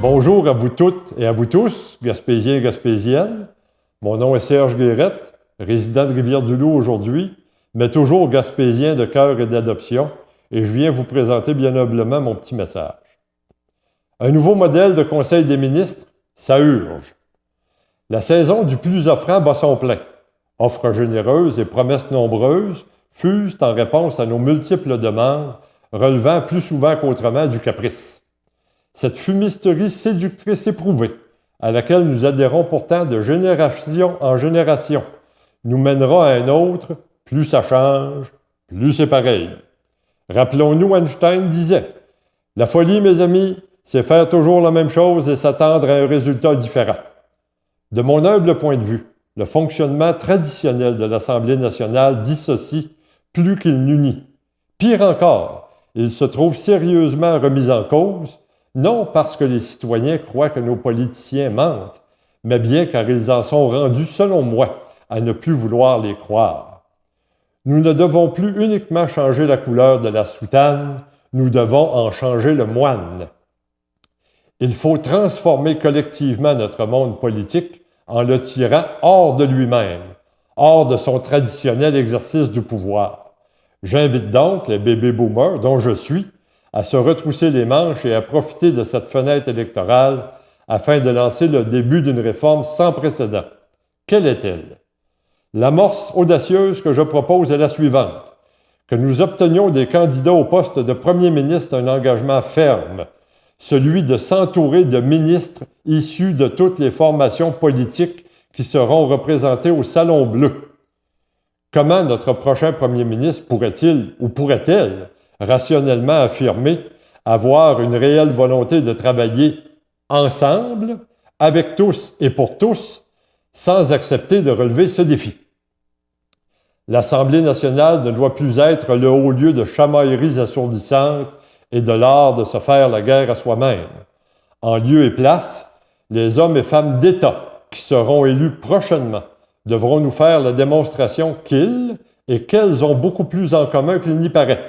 Bonjour à vous toutes et à vous tous, Gaspésiens et Gaspésiennes. Mon nom est Serge Guérette, résident de Rivière-du-Loup aujourd'hui, mais toujours Gaspésien de cœur et d'adoption, et je viens vous présenter bien humblement mon petit message. Un nouveau modèle de Conseil des ministres, ça urge. La saison du plus offrant bat son plein. Offres généreuses et promesses nombreuses fusent en réponse à nos multiples demandes, relevant plus souvent qu'autrement du caprice. Cette fumisterie séductrice éprouvée, à laquelle nous adhérons pourtant de génération en génération, nous mènera à un autre, plus ça change, plus c'est pareil. Rappelons-nous, Einstein disait « La folie, mes amis, c'est faire toujours la même chose et s'attendre à un résultat différent. » De mon humble point de vue, le fonctionnement traditionnel de l'Assemblée nationale dissocie plus qu'il n'unit. Pire encore, il se trouve sérieusement remis en cause, non parce que les citoyens croient que nos politiciens mentent, mais bien car ils en sont rendus, selon moi, à ne plus vouloir les croire. Nous ne devons plus uniquement changer la couleur de la soutane, nous devons en changer le moine. Il faut transformer collectivement notre monde politique en le tirant hors de lui-même, hors de son traditionnel exercice du pouvoir. J'invite donc les bébés boomers, dont je suis, à se retrousser les manches et à profiter de cette fenêtre électorale afin de lancer le début d'une réforme sans précédent. Quelle est-elle? L'amorce audacieuse que je propose est la suivante. Que nous obtenions des candidats au poste de Premier ministre un engagement ferme, celui de s'entourer de ministres issus de toutes les formations politiques qui seront représentés au Salon Bleu. Comment notre prochain Premier ministre pourrait-il ou pourrait-elle rationnellement affirmer avoir une réelle volonté de travailler ensemble, avec tous et pour tous, sans accepter de relever ce défi? L'Assemblée nationale ne doit plus être le haut lieu de chamailleries assourdissantes et de l'art de se faire la guerre à soi-même. En lieu et place, les hommes et femmes d'État qui seront élus prochainement devront nous faire la démonstration qu'ils et qu'elles ont beaucoup plus en commun qu'il n'y paraît.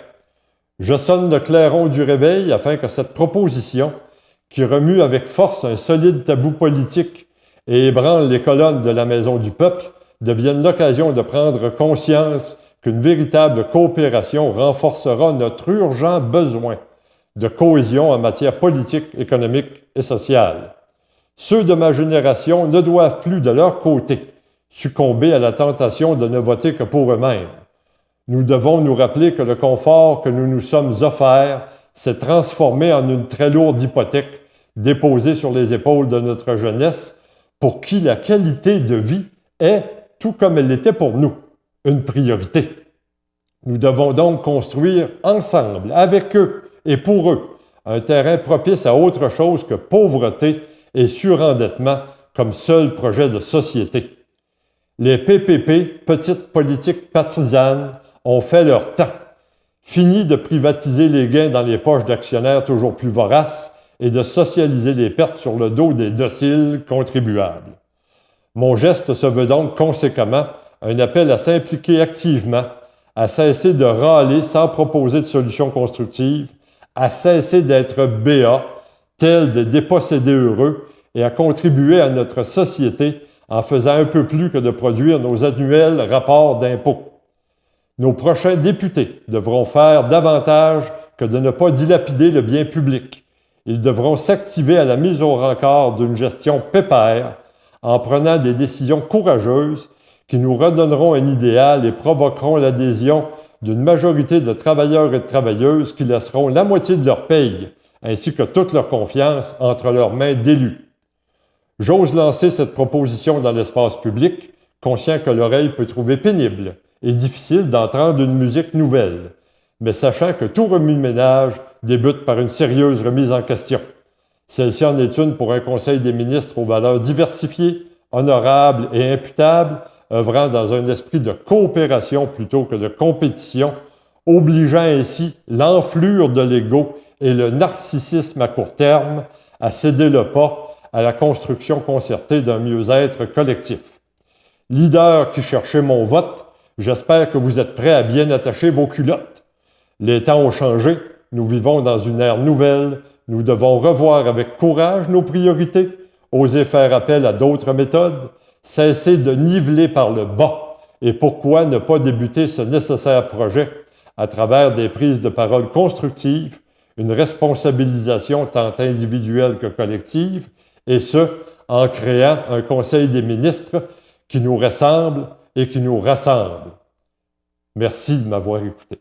Je sonne le clairon du réveil afin que cette proposition, qui remue avec force un solide tabou politique et ébranle les colonnes de la Maison du peuple, devienne l'occasion de prendre conscience qu'une véritable coopération renforcera notre urgent besoin de cohésion en matière politique, économique et sociale. Ceux de ma génération ne doivent plus, de leur côté, succomber à la tentation de ne voter que pour eux-mêmes. Nous devons nous rappeler que le confort que nous nous sommes offerts s'est transformé en une très lourde hypothèque déposée sur les épaules de notre jeunesse, pour qui la qualité de vie est, tout comme elle l'était pour nous, une priorité. Nous devons donc construire ensemble, avec eux et pour eux, un terrain propice à autre chose que pauvreté et surendettement comme seul projet de société. Les PPP, petites politiques partisanes, ont fait leur temps. Fini de privatiser les gains dans les poches d'actionnaires toujours plus voraces et de socialiser les pertes sur le dos des dociles contribuables. Mon geste se veut donc conséquemment un appel à s'impliquer activement, à cesser de râler sans proposer de solutions constructives, à cesser d'être béats, tels des dépossédés heureux, et à contribuer à notre société en faisant un peu plus que de produire nos annuels rapports d'impôts. Nos prochains députés devront faire davantage que de ne pas dilapider le bien public. Ils devront s'activer à la mise au rencard d'une gestion pépère en prenant des décisions courageuses qui nous redonneront un idéal et provoqueront l'adhésion d'une majorité de travailleurs et de travailleuses qui laisseront la moitié de leur paye ainsi que toute leur confiance entre leurs mains d'élus. J'ose lancer cette proposition dans l'espace public, conscient que l'oreille peut trouver pénible et difficile d'entendre une musique nouvelle, mais sachant que tout remue-ménage débute par une sérieuse remise en question. Celle-ci en est une pour un Conseil des ministres aux valeurs diversifiées, honorables et imputables, œuvrant dans un esprit de coopération plutôt que de compétition, obligeant ainsi l'enflure de l'ego et le narcissisme à court terme à céder le pas à la construction concertée d'un mieux-être collectif. Leaders qui cherchez mon vote, j'espère que vous êtes prêts à bien attacher vos culottes. Les temps ont changé, nous vivons dans une ère nouvelle. Nous devons revoir avec courage nos priorités, oser faire appel à d'autres méthodes, cesser de niveler par le bas. Et pourquoi ne pas débuter ce nécessaire projet à travers des prises de parole constructives, une responsabilisation tant individuelle que collective, et ce, en créant un Conseil des ministres qui nous ressemble et qui nous rassemble. Merci de m'avoir écouté.